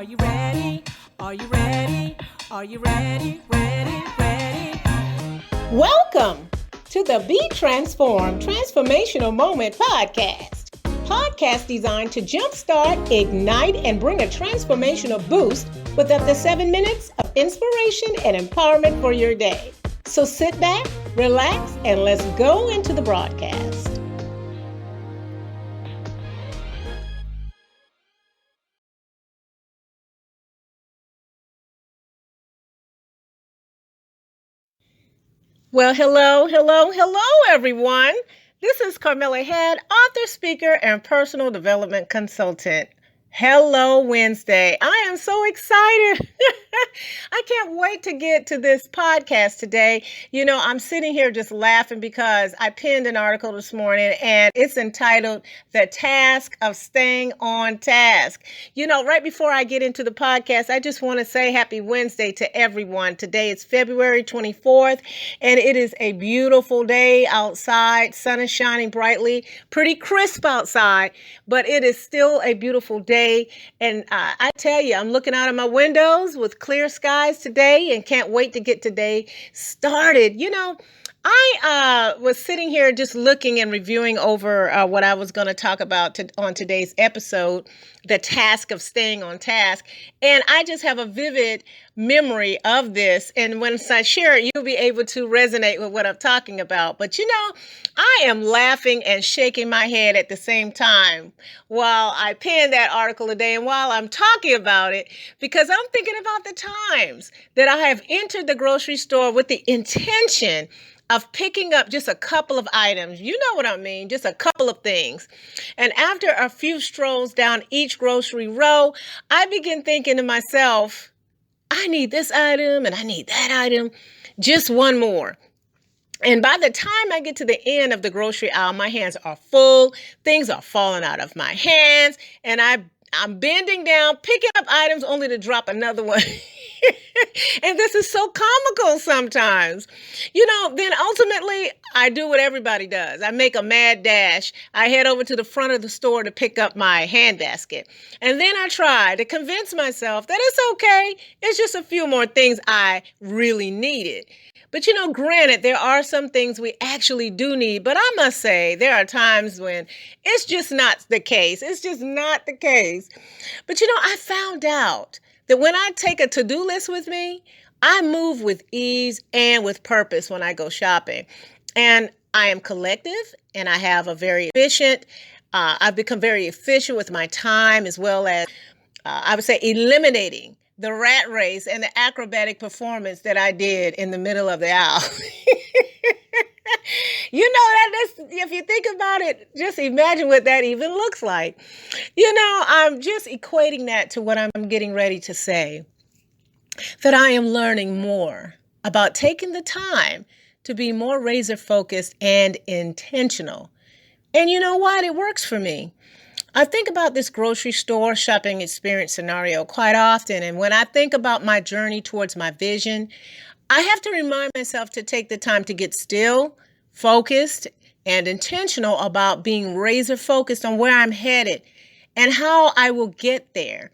you ready? Are you ready? Are you ready? Ready? Welcome to the Be Transformed Transformational Moment podcast. Podcast designed to jumpstart, ignite, and bring a transformational boost with up to 7 minutes of inspiration and empowerment for your day. So sit back, relax, and let's go into the broadcast. Well, hello, everyone. This is Carmela E, author, speaker, and personal development consultant. Hello, Wednesday. I am so excited. I can't wait to get to this podcast today. You know, I'm sitting here just laughing because I penned an article this morning and it's entitled The Task of Staying on Task. You know, right before I get into the podcast, I just want to say happy Wednesday to everyone. Today is February 24th and it is a beautiful day outside. Sun is shining brightly, pretty crisp outside, but it is still a beautiful day. And I tell you, I'm looking out of my windows with clear skies today and can't wait to get today started. You know, I was sitting here just looking and reviewing over what I was going to talk about on today's episode, the task of staying on task. And I just have a vivid memory of this. And once I share it, you'll be able to resonate with what I'm talking about. But, you know, I am laughing and shaking my head at the same time while I penned that article today and while I'm talking about it, because I'm thinking about the times that I have entered the grocery store with the intention of picking up just a couple of items. You know what I mean? Just a couple of things. And after a few strolls down each grocery row, I begin thinking to myself, I need this item and I need that item, just one more. And by the time I get to the end of the grocery aisle, my hands are full, things are falling out of my hands, and I'm bending down, picking up items only to drop another one. And this is so comical sometimes. You know, then ultimately I do what everybody does. I make a mad dash. I head over to the front of the store to pick up my handbasket. And then I try to convince myself that it's okay. It's just a few more things I really needed. But, you know, granted, there are some things we actually do need. But I must say, there are times when it's just not the case. It's just not the case. But, you know, I found out that when I take a to-do list with me, I move with ease and with purpose when I go shopping. And I am collective and I have a very efficient, I've become very efficient with my time, as well as, I would say, eliminating the rat race and the acrobatic performance that I did in the middle of the aisle. You know, if you think about it, just imagine what that even looks like. You know, I'm just equating that to what I'm getting ready to say, that I am learning more about taking the time to be more razor focused and intentional. And you know what? It works for me. I think about this grocery store shopping experience scenario quite often. And when I think about my journey towards my vision, I have to remind myself to take the time to get still, focused, and intentional about being razor focused on where I'm headed and how I will get there.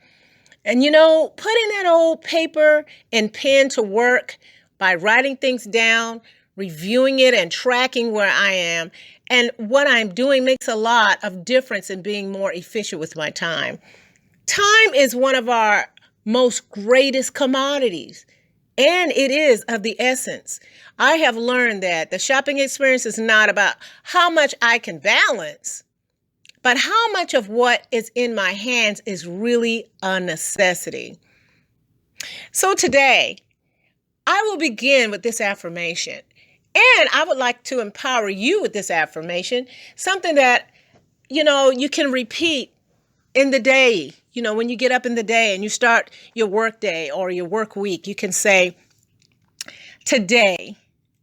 And, you know, putting that old paper and pen to work by writing things down, reviewing it and tracking where I am and what I'm doing makes a lot of difference in being more efficient with my time. Time is one of our most greatest commodities, and it is of the essence. I have learned that the shopping experience is not about how much I can balance, but how much of what is in my hands is really a necessity. So today, I will begin with this affirmation. And I would like to empower you with this affirmation, something that, you know, you can repeat in the day. You know, when you get up in the day and you start your work day or your work week, you can say, today,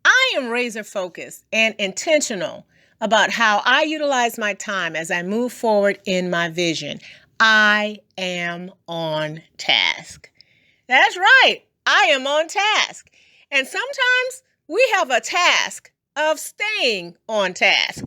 I am razor focused and intentional about how I utilize my time as I move forward in my vision. I am on task. That's right. I am on task. And sometimes we have a task of staying on task.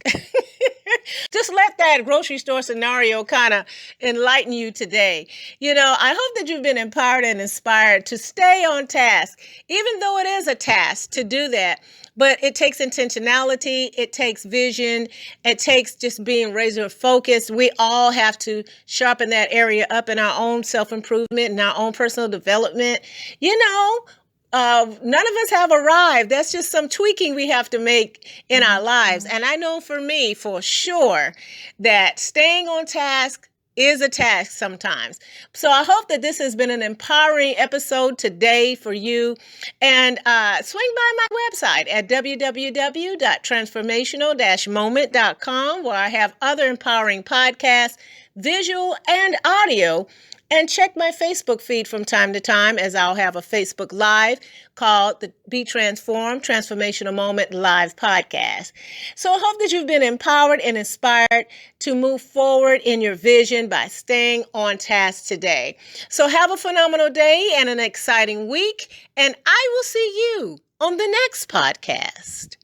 Just let that grocery store scenario kind of enlighten you today. I hope that you've been empowered and inspired to stay on task, even though it is a task to do that. But it takes intentionality, it takes vision, it takes just being razor focused. We all have to sharpen that area up in our own self-improvement and our own personal development. None of us have arrived. That's just some tweaking we have to make in our lives. And I know for me, for sure, that staying on task is a task sometimes. So I hope that this has been an empowering episode today for you. And swing by my website at www.transformational-moment.com, where I have other empowering podcasts, visual and audio. And check my Facebook feed from time to time, as I'll have a Facebook Live called the Be Transformed Transformational Moment Live Podcast. So I hope that you've been empowered and inspired to move forward in your vision by staying on task today. So have a phenomenal day and an exciting week, and I will see you on the next podcast.